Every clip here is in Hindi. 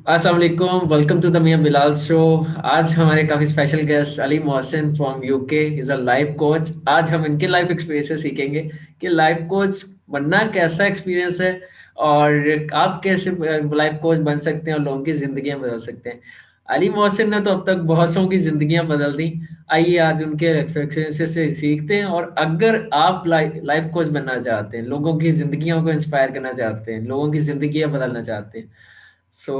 अस्सलाम वालेकुम, welcome to the Mian Bilal show. आज हमारे काफ़ी special guest Ali Mohsin from UK is a life coach. आज हम इनके लाइफ एक्सपीरियंस से सीखेंगे कि लाइफ कोच बनना कैसा एक्सपीरियंस है और आप कैसे लाइफ कोच बन सकते हैं और लोगों की ज़िंदगियां बदल सकते हैं। अली मोहसिन ने तो अब तक बहुत सौ की ज़िंदगियां बदल दी। आइए आज उनके एक्सपीरियंस से सीखते हैं, और अगर आप लाइफ कोच बनना चाहते हैं, लोगों की ज़िंदगियों को इंस्पायर करना चाहते हैं, लोगों की ज़िंदगियां बदलना चाहते हैं, so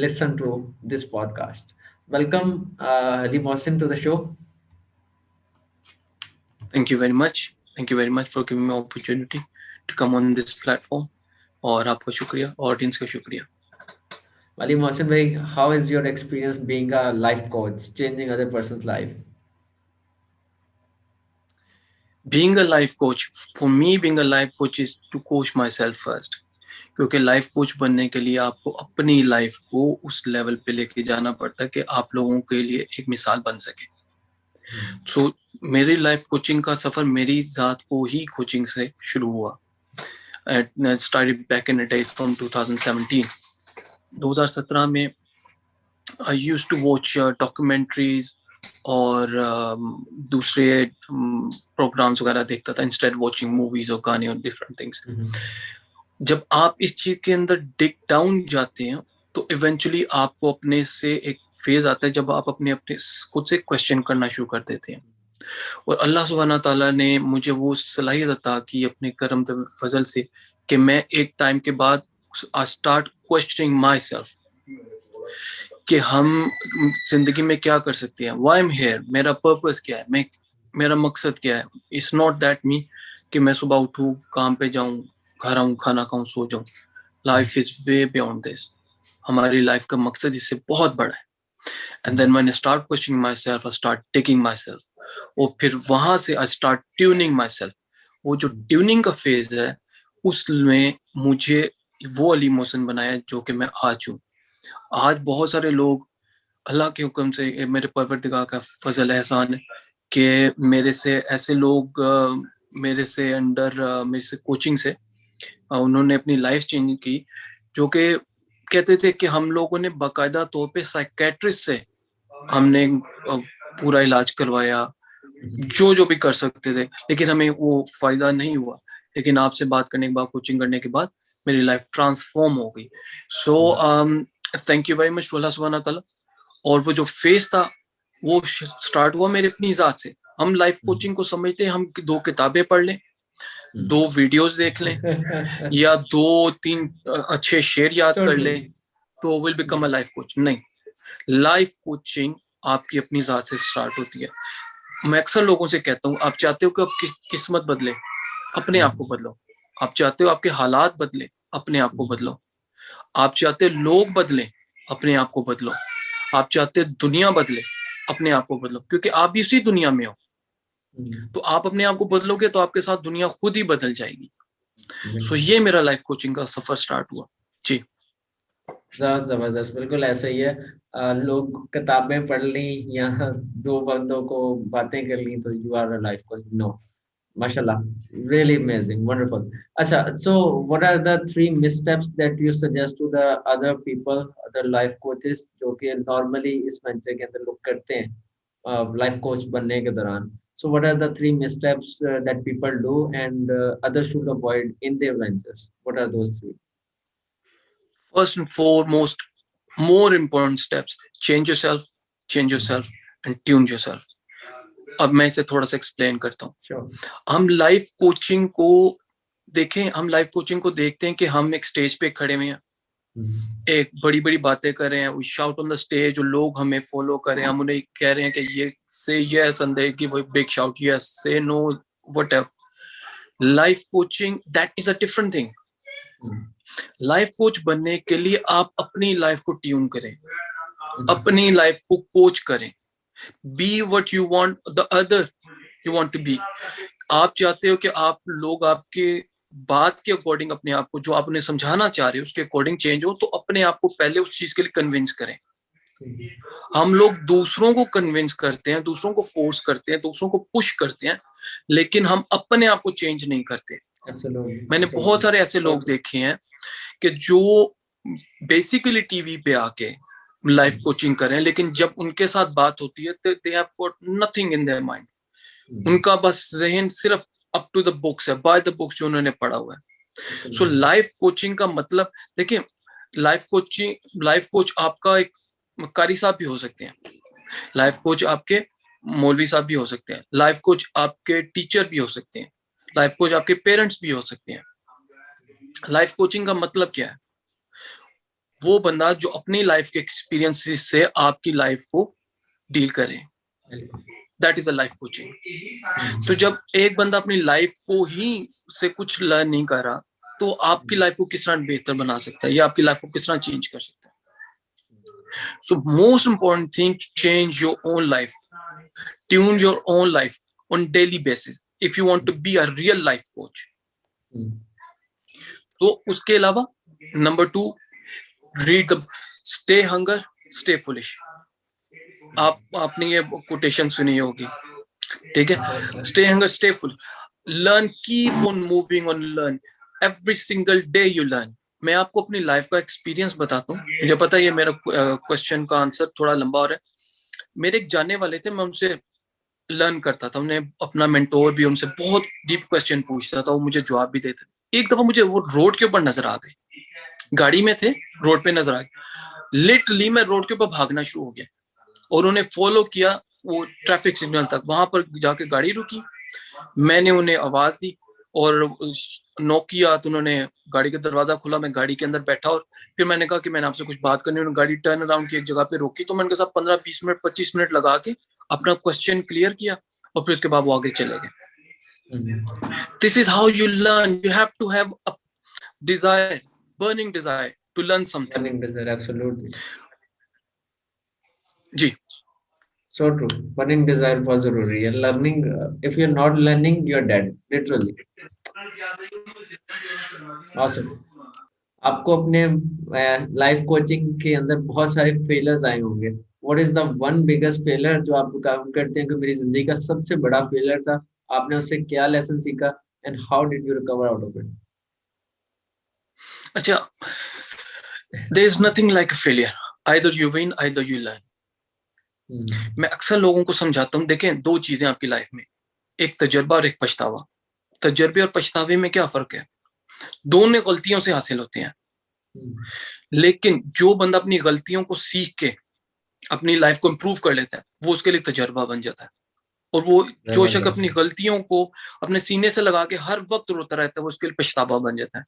listen to this podcast. Welcome, Ali Mohsin, to the show. Thank you very much. Thank you very much for giving me opportunity to come on this platform. और आपका शुक्रिया, ऑडियंस का शुक्रिया. Ali Mohsin bhai, how is your experience being a life coach, changing other person's life? Being a life coach, for me being a life coach is to coach myself first. क्योंकि लाइफ कोच बनने के लिए आपको अपनी लाइफ को उस लेवल पे लेके जाना पड़ता है कि आप लोगों के लिए एक मिसाल बन सके. सो मेरी लाइफ कोचिंग का सफर मेरी जात को ही कोचिंग से शुरू हुआ. I started back in the days from 2017. 2017 में I used to watch documentaries और दूसरे प्रोग्राम्स वगैरह देखता था इंस्टेड वॉचिंग मूवीज और गाने और डिफरेंट थिंग्स. जब आप इस चीज के अंदर डिग डाउन जाते हैं तो इवेंचुअली आपको अपने से एक फेज आता है जब आप अपने अपने खुद से क्वेश्चन करना शुरू कर देते हैं. और अल्लाह सुब्हाना ताला ने मुझे वो सलाहियत अता की अपने करम फजल से कि मैं एक टाइम के बाद आई स्टार्ट क्वेश्चनिंग माई सेल्फ कि हम जिंदगी में क्या कर सकते हैं. व्हाई आई एम हियर, मेरा पर्पस क्या है, मेरा मकसद क्या है. इट्स नॉट दैट मी कि मैं सुबह उठूं, काम पे जाऊं, घर आऊं, खाना खाऊं, सो जाऊं. Life is way beyond this. हमारी लाइफ का मकसद इससे बहुत बड़ा है. And then when I start questioning myself, I start taking myself. और फिर वहां से I start tuning myself. वो जो ट्यूनिंग का फेज है उसमें मुझे वो अली मोहसिन बनाया जो कि मैं आज हूँ. आज बहुत सारे लोग अल्लाह के हुक्म से, मेरे परवरदिगार का फजल एहसान है कि मेरे से ऐसे लोग मेरे से अंडर मेरे से कोचिंग से उन्होंने अपनी लाइफ चेंज की, जो कि कहते थे कि हम लोगों ने बाकायदा तौर पे साइकेट्रिस्ट से हमने पूरा इलाज करवाया, जो भी कर सकते थे, लेकिन हमें वो फायदा नहीं हुआ. लेकिन आपसे बात करने के बाद, कोचिंग करने के बाद मेरी लाइफ ट्रांसफॉर्म हो गई. So thank you very much to Allah सुब्हाना ताला. और वो जो फेज था वो स्टार्ट हुआ मेरे अपनी जात से. हम लाइफ कोचिंग को समझते हैं हम 2 किताबें पढ़ लें, 2 वीडियोस देख लें या 2-3 अच्छे शेर याद कर लें तो will become a life coach. नहीं, लाइफ कोचिंग आपकी अपनी जात से स्टार्ट होती है. मैं अक्सर लोगों से कहता हूँ, आप चाहते हो कि आपकी किस्मत बदले, अपने आप को बदलो. आप चाहते हो आपके हालात बदले, अपने आप को बदलो. आप चाहते हो लोग बदले, अपने आप को बदलो. आप चाहते हो दुनिया बदले, अपने आप को बदलो, क्योंकि आप भी इसी दुनिया में हो. तो आप अपने आप को बदलोगे तो आपके साथ दुनिया खुद ही बदल जाएगी. सो ये मेरा लाइफ कोचिंग का सफर स्टार्ट हुआ जी. जबरदस्त, बिल्कुल ऐसा ही है। लोग किताबें पढ़ ली या दो बंदों को बातें कर ली तो you are a life coach? No, mashallah, really amazing, wonderful. Acha, so what are the 3 missteps that you suggest to the other people, other life coaches जो कि normally इस मंचे के अंदर लोग करते हैं लाइफ कोच बनने के दौरान? So what are the 3 missteps that people do and others should avoid in their ventures? What are those 3? First and foremost, more important steps, change yourself and tune yourself. अब मैं इसे थोड़ा सा एक्सप्लेन करता हूँ. Sure. हम लाइफ कोचिंग को देखें, हम लाइफ कोचिंग को देखते हैं कि हम एक स्टेज पे खड़े हुए हैं, एक बड़ी बड़ी बातें कर रहे हैं, we shout on the stage, और लोग हमें फॉलो कर रहे हैं. हम उन्हें कह रहे हैं कि ये say yes and they give a big shout, yes say no, whatever. Life coaching that is a different thing. Life coach बनने के लिए आप अपनी लाइफ को ट्यून करें, अपनी लाइफ को कोच करें. Be what you want the other you want to be. आप चाहते हो कि आप लोग आपके बात के अकॉर्डिंग अपने आप को, जो आप उन्हें समझाना चाह रहे हो उसके अकॉर्डिंग चेंज हो, तो अपने आप को पहले उस चीज के लिए कन्विंस करें. हम लोग दूसरों को कन्विंस करते हैं, दूसरों को फोर्स करते हैं, दूसरों को पुश करते हैं, लेकिन हम अपने आप को चेंज नहीं करते. मैंने बहुत सारे ऐसे लोग देखे हैं कि जो बेसिकली टीवी पे आके लाइफ कोचिंग करें, लेकिन जब उनके साथ बात होती है तो they have got nothing in their mind. उनका बस जहन सिर्फ अप टू द बुक्स है, बाय द बुक्स जो उन्होंने पढ़ा हुआ है। सो लाइफ कोचिंग का मतलब देखिए, लाइफ कोच आपका एक कारी साहब भी हो सकते हैं, लाइफ कोच आपके मौलवी साहब भी हो सकते हैं, लाइफ कोच आपके टीचर भी हो सकते हैं, लाइफ कोच आपके पेरेंट्स भी हो सकते हैं। लाइफ कोचिंग का मतलब क्या है? वो बंदा जो अपनी लाइफ के एक्सपीरियंसेस से आपकी लाइफ को डील करे, that is a life coaching. तो जब एक बंदा अपनी लाइफ को ही से कुछ लर्न नहीं कर रहा, तो आपकी लाइफ को किस तरह बेहतर बना सकता है या आपकी लाइफ को किस तरह चेंज कर सकता है? So most important thing, change your own life, tune your own life on daily basis if you want to be a real life coach. तो उसके अलावा number 2, read the stay hunger stay foolish. आपने ये कोटेशन सुनी होगी, ठीक है? Stay hunger stay full, learn, keep on moving on, learn every single day you learn. मैं आपको अपनी लाइफ का एक्सपीरियंस बताता हूँ। मुझे पता है ये मेरा क्वेश्चन का आंसर थोड़ा लंबा हो रहा है। मेरे एक जानने वाले थे, मैं उनसे लर्न करता था, उन्हें अपना मेंटोर भी, उनसे बहुत डीप क्वेश्चन पूछता था, वो मुझे जवाब भी देते थे। एक दफा मुझे वो रोड के ऊपर नजर आ गए, गाड़ी में थे, रोड पे नजर आ गए। लिटरली मैं रोड के ऊपर भागना शुरू हो गया और उन्हें फॉलो किया वो ट्रैफिक सिग्नल तक। वहां पर जाके गाड़ी रुकी, मैंने उन्हें आवाज दी और नॉक किया, तो उन्होंने गाड़ी का दरवाजा खुला, मैं गाड़ी के अंदर बैठा और फिर मैंने कहा कि मैंने आपसे कुछ बात करनी है। उन्होंने गाड़ी टर्न अराउंड की, एक जगह पे रोकी, तो मैंने कहा 15-20 मिनट 25 मिनट लगा के अपना क्वेश्चन क्लियर किया और फिर उसके बाद वो आगे चले गए। This is how you learn. You have to have a desire, burning desire to learn something. Burning desire, absolutely. जी, So true. Burning desire बहुत जरूरी है। Learning, if you're not learning, you're dead, literally. Awesome. आपको अपने लाइफ कोचिंग के अंदर बहुत सारे फेलियर्स आए होंगे। What is the one biggest failure जो आप काउंट करते हैं कि मेरी जिंदगी का सबसे बड़ा फेलियर था? आपने उससे क्या लेसन सीखा and how did you recover out of it? अच्छा, there is nothing like a failure. Either you win, either you learn. मैं अक्सर लोगों को समझाता हूँ, देखें 2 चीजें आपकी लाइफ में, एक तजर्बा और एक पछतावा। तजर्बे और पछतावे में क्या फर्क है? दोनों गलतियों से हासिल होते हैं, लेकिन जो बंदा अपनी गलतियों को सीख के अपनी लाइफ को इंप्रूव कर लेता है, वो उसके लिए तजर्बा बन जाता है। और वो जो शख्स अपनी गलतियों को अपने सीने से लगा के हर वक्त रोता रहता है, वो उसके लिए पछतावा बन जाता है।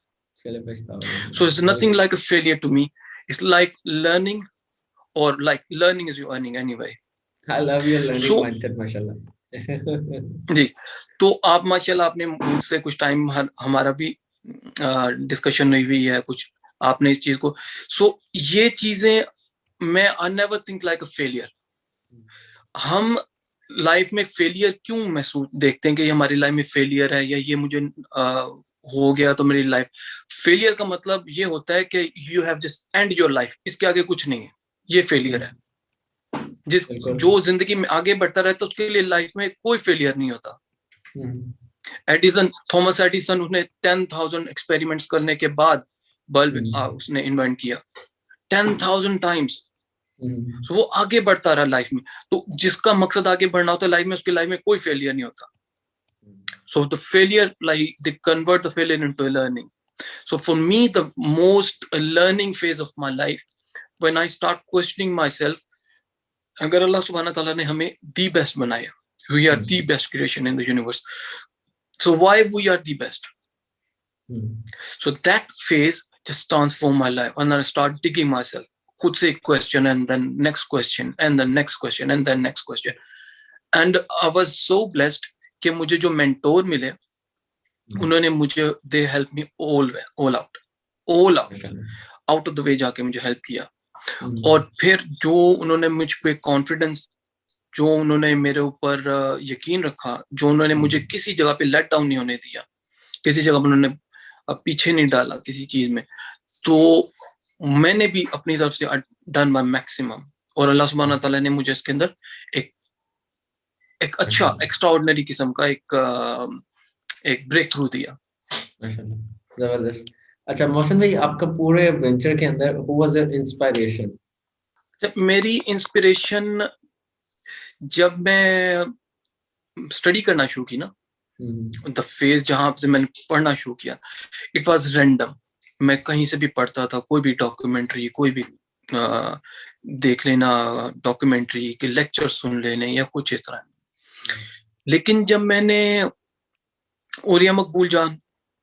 So it's nothing like a failure to me. It's like learning, or like learning is your earning anyway. I love your learning So, mindset, माशाल्लाह। जी, तो आप माशाल्लाह आपने मुझसे कुछ टाइम हमारा भी डिस्कशन हुई है कुछ, आपने इस चीज को, सो ये चीजें मैं I never think like a failure. हम लाइफ में फेलियर क्यों महसूस देखते हैं कि हमारी लाइफ में फेलियर है या ये मुझे हो गया तो मेरी लाइफ, फेलियर का मतलब ये होता है कि you have just and your life, इसके आगे कुछ नहीं है, ये फेलियर है। जो जिंदगी में आगे बढ़ता रहता है उसके लिए लाइफ में कोई फेलियर नहीं होता। एडिसन, थॉमस एडिसन, उसने 10,000 एक्सपेरिमेंट्स करने के बाद बल्ब उसने इन्वेंट किया 10,000 टाइम्स। सो वो आगे बढ़ता रहा लाइफ में। तो जिसका मकसद आगे बढ़ना होता है लाइफ में, उसकी लाइफ में कोई फेलियर नहीं होता। So the failure, like they convert the failure into a learning. So for me, the most learning phase of my life, when I start questioning myself, अगर अल्लाह सुब्हाना ताला ने हमें the best बनाया, we are the best creation in the universe. So why we are the best? So that phase just transformed my life, and then I start digging myself. खुद से एक question and then next question and the next question and then next question. And I was so blessed कि मुझे जो मेंटोर मिले, उन्होंने मुझे they help me all out of the way जाके मुझे हेल्प किया। और फिर जो उन्होंने मुझ पे कॉन्फिडेंस, जो उन्होंने मेरे ऊपर यकीन रखा, जो उन्होंने मुझे किसी जगह पे लेट डाउन नहीं होने दिया, किसी जगह पर उन्होंने पीछे नहीं डाला किसी चीज में, तो मैंने भी अपनी तरफ से डन माय मैक्सिमम। और अल्लाह सुब्हाना ताला ने मुझे इसके अंदर एक अच्छा एक्स्ट्राऑर्डिनरी किस्म का एक ब्रेक थ्रू दिया। जबरदस्त। अच्छा मोहसिन भाई, आपका पूरे वेंचर के अंदर हु वाज योर इंस्पिरेशन? जब मेरी इंस्पिरेशन, जब मैं स्टडी करना शुरू की ना, द फेज जहां से मैंने पढ़ना शुरू किया, इट वाज रैंडम। मैं कहीं से भी पढ़ता था, कोई भी डॉक्यूमेंट्री, कोई भी देख लेना डॉक्यूमेंट्री के लेक्चर सुन लेने या कुछ इस तरह। लेकिन जब मैंने ओरिया मकबूल जान,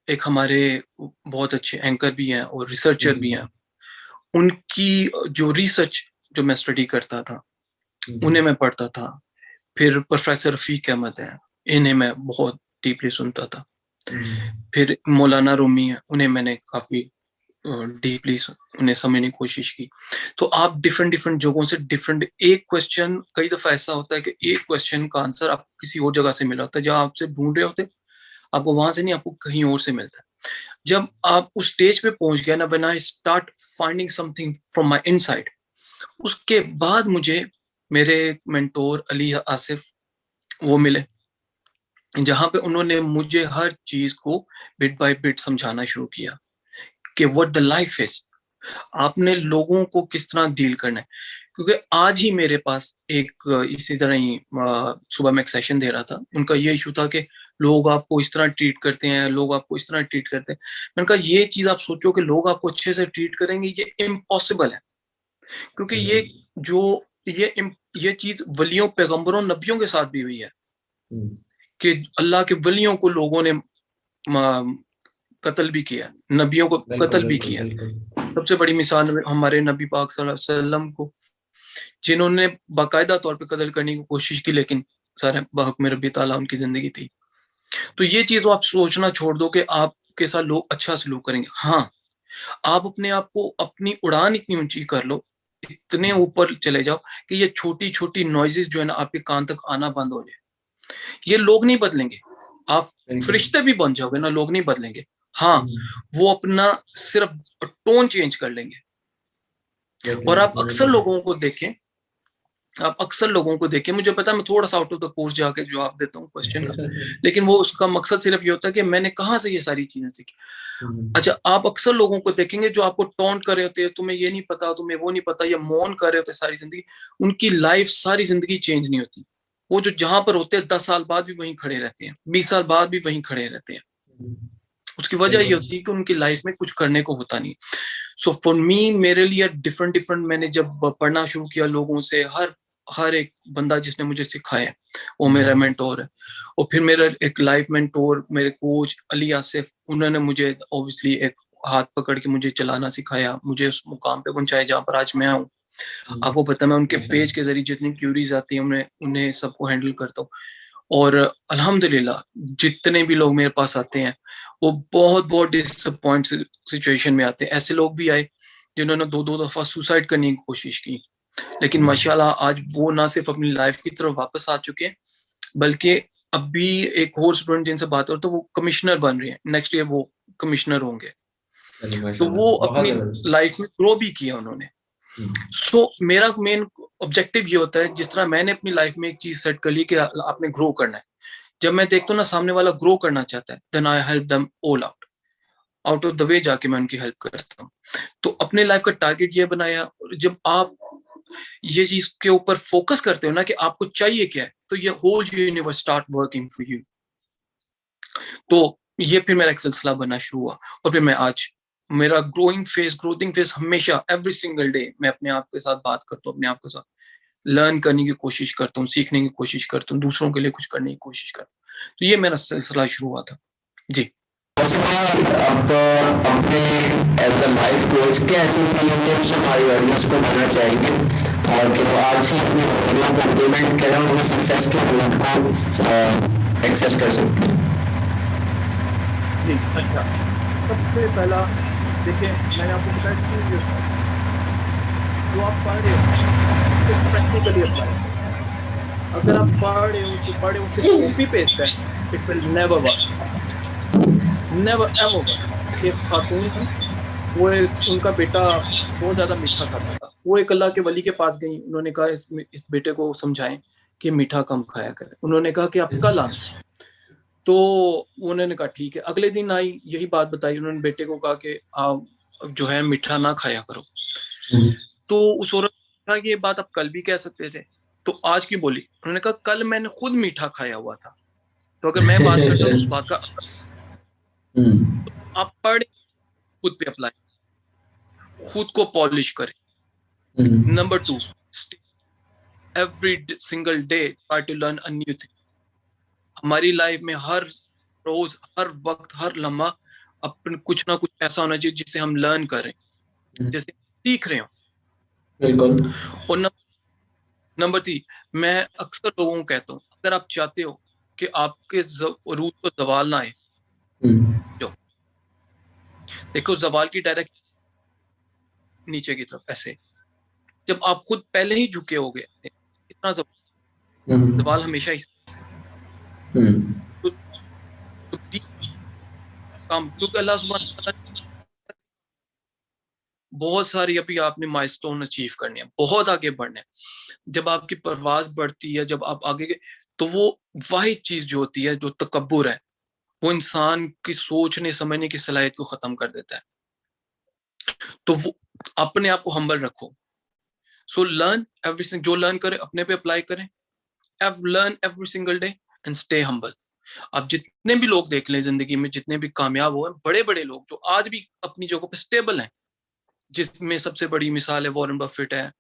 एक हमारे बहुत अच्छे एंकर भी हैं और रिसर्चर भी हैं, उनकी जो रिसर्च जो मैं स्टडी करता था उन्हें मैं पढ़ता था। फिर प्रोफेसर रफीक अहमद हैं, इन्हें मैं बहुत डीपली सुनता था। फिर मौलाना रूमी है, उन्हें मैंने काफी डीपली उन्हें समझने की कोशिश की। तो आप डिफरेंट डिफरेंट जगहों से डिफरेंट, एक क्वेश्चन कई दफा ऐसा होता है कि एक क्वेश्चन का आंसर आप किसी और जगह से मिला होता है, जहां आपसे ढूंढ रहे होते आपको वहां से नहीं, आपको कहीं और से मिलता है। जब आप उस स्टेज पे पहुंच गया ना, when I start finding something from my inside, उसके बाद मुझे मेरे मेंटोर अली आसिफ वो मिले, जहां पे उन्होंने मुझे हर चीज को बिट बाय बिट समझाना शुरू किया कि व्हाट द लाइफ इज, आपने लोगों को किस तरह डील करना है। क्योंकि आज ही मेरे पास एक इसी तरह ही सुबह में एक सेशन दे रहा था, उनका ये इशू था कि लोग आपको इस तरह ट्रीट करते हैं, लोग आपको इस तरह ट्रीट करते हैं। मैंने कहा ये चीज आप सोचो कि लोग आपको अच्छे से ट्रीट करेंगे, ये इम्पॉसिबल है। क्योंकि जो ये चीज वलियों, पैगंबरों, नबियों के साथ भी हुई है कि अल्लाह के वलियों को लोगों ने कत्ल भी किया, नबियों को कत्ल भी किया। सबसे बड़ी मिसाल हमारे नबी पाक सल्लल्लाहु अलैहि वसल्लम को, जिन्होंने बाकायदा तौर पे कत्ल करने की कोशिश की, लेकिन सारे बहक में रब्बी ताला उनकी जिंदगी थी। तो ये चीज आप सोचना छोड़ दो कि आपके साथ लोग अच्छा सलूक करेंगे। हाँ, आप अपने आप को, अपनी उड़ान इतनी ऊंची कर लो, इतने ऊपर चले जाओ कि ये छोटी छोटी नॉइजेस जो है ना आपके कान तक आना बंद हो जाए। ये लोग नहीं बदलेंगे, आप फरिश्ते भी बन जाओगे ना, लोग नहीं बदलेंगे। हाँ, वो अपना सिर्फ टोन चेंज कर लेंगे। और आप अक्सर लोगों को देखें, मुझे पता है मैं थोड़ा सा आउट ऑफ द कोर्स जाके जवाब देता हूँ क्वेश्चन का, लेकिन वो उसका मकसद सिर्फ ये होता है कि मैंने कहाँ से ये सारी चीजें सीखी। अच्छा, आप अक्सर लोगों को देखेंगे जो आपको टॉन्ट कर रहे होते हैं, तुम्हें ये नहीं पता, तुम्हें वो नहीं पता, या मौन कर रहे होते सारी जिंदगी, उनकी लाइफ सारी जिंदगी चेंज नहीं होती। वो जो जहां पर होते हैं 10 साल बाद भी वहीं खड़े रहते हैं, 20 साल बाद भी वहीं खड़े रहते हैं। उसकी वजह ये होती है कि उनकी लाइफ में कुछ करने को होता नहीं। सो फॉर मी, मेरे लिए डिफरेंट डिफरेंट, मैंने जब पढ़ना शुरू किया लोगों से, हर एक बंदा जिसने मुझे सिखाया वो मेरा मेंटोर है। और फिर मेरा एक लाइफ मेंटोर, मेरे कोच अली आसिफ, उन्होंने मुझे ऑब्वियसली एक हाथ पकड़ के मुझे चलाना सिखाया, मुझे उस मुकाम पे पहुंचाया जहाँ पर आज मैं हूँ। आपको पता, मैं उनके पेज के जरिए जितनी क्यूरीज आती है उन्हें सबको हैंडल करता हूँ। और अल्हम्दुलिल्लाह जितने भी लोग मेरे पास आते हैं वो बहुत बहुत डिसअपॉइंट सिचुएशन में आते हैं। ऐसे लोग भी आए जिन्होंने दो दो दफा सुसाइड करने की कोशिश की, लेकिन माशाल्लाह आज वो ना सिर्फ अपनी लाइफ की तरफ वापस आ चुके हैं, बल्कि अभी एक और स्टूडेंट जिनसे बात हो तो वो कमिश्नर बन रहे हैं, नेक्स्ट ईयर वो कमिश्नर होंगे। तो वो अपनी लाइफ में ग्रो भी किया उन्होंने। सो मेरा मेन ऑब्जेक्टिव ये होता है, जिस तरह मैंने अपनी लाइफ में एक चीज सेट कर ली कि आपने ग्रो करना है, जब मैं देखता हूँ ना सामने वाला ग्रो करना चाहता है, then I help them all out of the way, जाके मैं उनकी हेल्प करता हूँ। तो अपने लाइफ का टारगेट ये बनाया। जब आप ये चीज के ऊपर फोकस करते हो ना कि आपको चाहिए क्या है, तो ये whole universe start working for you. तो ये फिर मेरा एक सिलसिला बनना शुरू हुआ, और फिर मैं आज मेरा ग्रोथिंग फेज हमेशा, एवरी सिंगल डे मैं अपने आप के साथ बात करता हूँ, अपने आप के साथ लर्न करने की कोशिश करता हूँ, सीखने की कोशिश करता हूँ, दूसरों के लिए कुछ करने की कोशिश करता हूँ। तो ये मेरा सिलसिला शुरू हुआ था जी। आप अपने एज अ लाइफ कोच कैसे टिप्स हमारी ऑडियंस को देना चाहेंगे और कि वो आज ही अपनी हॉबियों को इम्प्लीमेंट करें और वो सक्सेस के रूट को एक्सेस कर सकते हैं? अच्छा, सबसे पहला देखिए, मैंने आपको बताया कि जो आप पढ़ रहे हो प्रैक्टिकली अप्लाई। अगर आप पढ़ रहे हो सिर्फ कॉपी पेस्ट है, it will never work, never ever work. एक खातून थी, वो उनका बेटा बहुत ज्यादा मीठा खाता था। वो एक अल्लाह के वली के पास गई, उन्होंने कहा इस बेटे को समझाएं कि मीठा कम खाया करे। उन्होंने कहा कि आप कल आना। तो उन्होंने कहा ठीक है। अगले दिन आई, यही बात बताई, उन्होंने बेटे को कहा कि आप जो है मीठा ना खाया करो। तो उस औरत ने कहा कि ये बात आप कल भी कह सकते थे, तो आज की बोली? उन्होंने कहा कल मैंने खुद मीठा खाया हुआ था, तो अगर मैं बात करता तो उस बात का आप पढ़े, खुद पे अप्लाई, खुद को पॉलिश करें। Number 2, every single day try to learn a new thing. हमारी लाइफ में हर रोज, हर वक्त, हर लम्हा अपन कुछ ना कुछ ऐसा होना चाहिए जिसे हम लर्न करें, जैसे सीख रहे हो। बिल्कुल। और नंबर 3, मैं अक्सर लोगों को कहता हूँ, अगर आप चाहते हो कि आपके रूह को जवाल ना आए, जो देखो जवाल की डायरेक्ट नीचे की तरफ ऐसे, जब आप खुद पहले ही झुके हो गए इतना जवाल हमेशा इस तो काम, क्योंकि अल्लाह सुब्हानहू व तआला बहुत सारी अभी आपने माइलस्टोन अचीव करने हैं, बहुत आगे बढ़ने हैं। जब आपकी परवाज बढ़ती है, जब आप आगे गए, तो वो वाहिद चीज जो होती है, जो तकब्बुर है, वो इंसान की सोचने समझने की सलाहियत को खत्म कर देता है। तो वो अपने आप को हम्बल रखो। सो लर्न एवरीथिंग, जो लर्न करें अपने पे अप्लाई करें। Learn every single day and stay humble. आप जितने भी लोग देख लें जिंदगी में, जितने भी कामयाब हुए, बड़े बड़े लोग जो आज भी अपनी जगह पे स्टेबल हैं, जिसमें सबसे बड़ी मिसाल है वॉरेन बफेट है,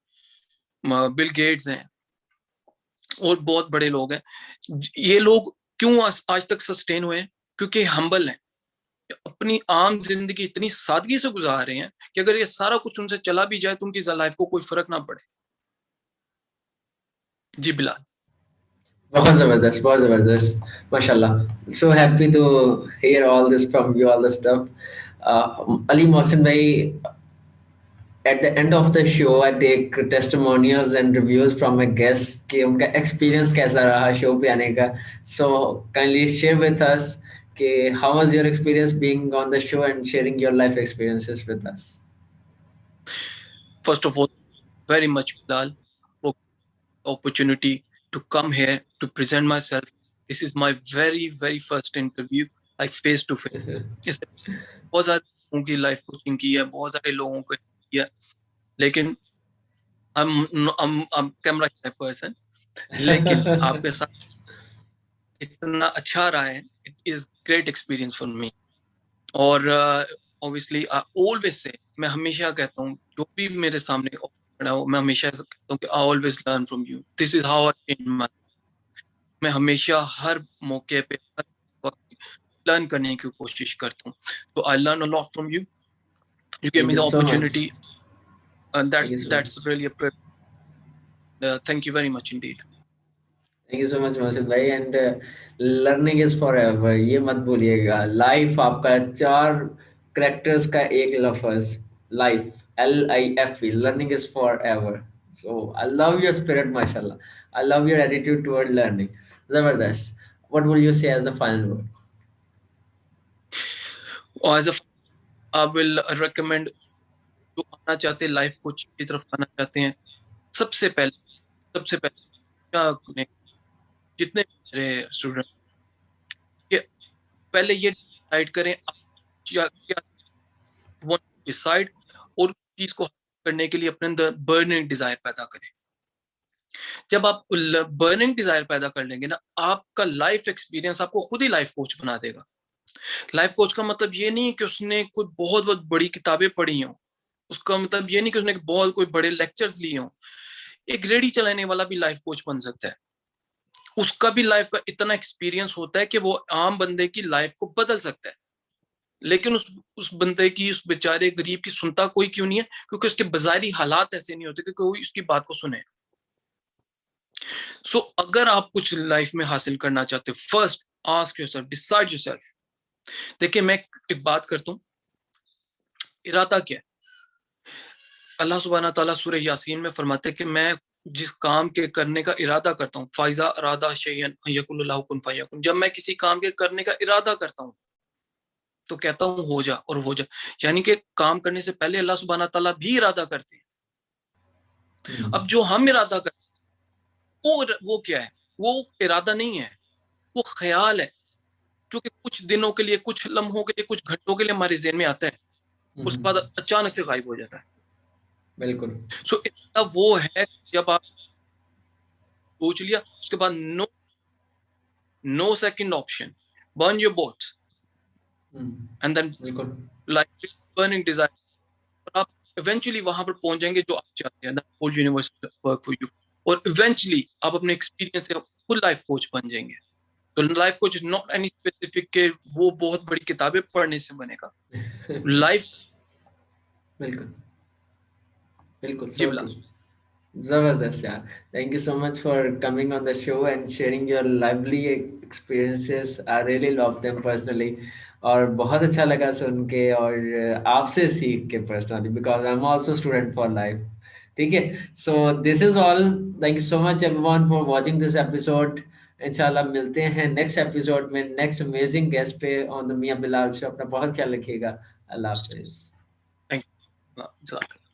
बिल गेट्स हैं, और बहुत बड़े लोग हैं। ये लोग क्यों आज तक सस्टेन हुए हैं? क्योंकि हम्बल हैं, अपनी आम जिंदगी इतनी सादगी से गुजार रहे हैं कि अगर ये सारा कुछ उनसे चला भी जाए तो उनकी लाइफ को कोई फर्क ना पड़े। जी बिलाल। बहुत जबरदस्त, माशाल्लाह। So happy to hear all this from you, all the stuff. Ali Mohsin भाई, at the end of the show I take testimonials and reviews from my guests कि उनका experience कैसा रहा शो पे आने का। So kindly share with us कि how was your experience being on the show and sharing your life experiences with us. First of all, very much Bilal for opportunity to come here to present myself. This is my very first interview, like face to face. बहुत सारे लोगों की लाइफ कोचिंग की है, बहुत सारे लोगों को किया, लेकिन I'm कैमरा शाय पर्सन, लेकिन आपके साथ इतना अच्छा रहा है, it is great experience for me. और ऑब्वियसली ऑलवेज से मैं हमेशा कहता हूँ, जो भी मेरे सामने खड़ा हो, मैं हमेशा कहता हूँ कि I always learn from you, this is how I change my. मैं हमेशा हर मौके पे, हर वक्त लर्न करने की कोशिश करता हूँ। तो I learn a lot from you, you give Thank me you the so much. Opportunity, and Thank you so much. that's really a privilege. Thank you very much indeed. Thank you so much Mohsin भाई। And learning is forever, ये मत भूलिएगा। लाइफ आपका 4 करेक्टर्स का एक लफ्ज, life, LIFE, learning is forever. So I love your spirit, माशाल्लाह। I love your attitude toward learning, जबरदस्त। What will you say as the final word? As a I will recommend, जो आना चाहते हैं लाइफ कोच की तरफ आना चाहते हैं, सबसे पहले क्या करें, जितने मेरे स्टूडेंट के पहले ये डिसाइड करें आप क्या क्या डिसाइड, और चीज को करने के लिए अपने अंदर बर्निंग डिजायर पैदा करें। जब आप बर्निंग डिजायर पैदा कर लेंगे ना, आपका लाइफ एक्सपीरियंस आपको खुद ही लाइफ कोच बना देगा। लाइफ कोच का मतलब ये नहीं है कि उसने कोई बहुत बहुत बड़ी किताबें पढ़ी हों, उसका मतलब ये नहीं कि उसने बहुत कोई बड़े लेक्चर्स लिए हों। एक रेडी चलाने वाला भी लाइफ कोच बन सकता है, उसका भी लाइफ का इतना एक्सपीरियंस होता है कि वो आम बंदे की लाइफ को बदल सकता है। लेकिन उस बंदे की, उस बेचारे गरीब की सुनता कोई क्यों नहीं है? क्योंकि उसके बाजारी हालात ऐसे नहीं होते कि कोई उसकी बात को सुने। सो अगर आप कुछ लाइफ में हासिल करना चाहते हो, first ask yourself, decide yourself. देखिए मैं एक बात करता हूँ, इरादा क्या है? अल्लाह सुब्हाना तआला सूरह यासीन में फरमाते हैं कि मैं जिस काम के करने का इरादा करता हूँ, फाइजा इरादा शैयन यकुल लहु कुन फयकुन, जब मैं किसी काम के करने का इरादा करता हूँ तो कहता हूँ हो जा और हो जा। यानी कि काम करने से पहले अल्लाह सुब्हाना तआला भी इरादा करते हैं। अब जो हम इरादा करते हैं वो क्या है? वो इरादा नहीं है, वो ख्याल है। जो कि कुछ दिनों के लिए, कुछ लम्हों के लिए, कुछ घंटों के लिए हमारे ज़हन में आता है, उसके बाद अचानक से गायब हो जाता है। बिल्कुल। सो इसका वो है, जब आप सोच लिया, उसके बाद no second option, burn your boats and then बिल्कुल। लाइक बर्निंग डिजायर, और आप इवेंचुअली वहां पर पहुंच जाएंगे जो आप चाहते हैं। Whole universe work for you, और इवेंचुअली आप अपने एक्सपीरियंस से फुल लाइफ कोच बन जाएंगे। तो life coach is not any specific के वो बहुत बड़ी किताबें पढ़ने से बनेगा। लाइफ बिल्कुल बिल्कुल, जी so बिला। true. Zabardast, yeah. Thank you so much for coming on the show and sharing your lively experiences. I really love them personally. और बहुत अच्छा लगा सुन के, और आपसे सीख के personally, because I am also student for life. ठीक है, so this is all. Thank you so much everyone for watching this episode. इंशाल्लाह मिलते हैं नेक्स्ट एपिसोड में नेक्स्ट अमेजिंग गेस्ट पे on the Mian Bilal show. अपना बहुत ख्याल रखिएगा। अल्लाह हाफिज। Thank you.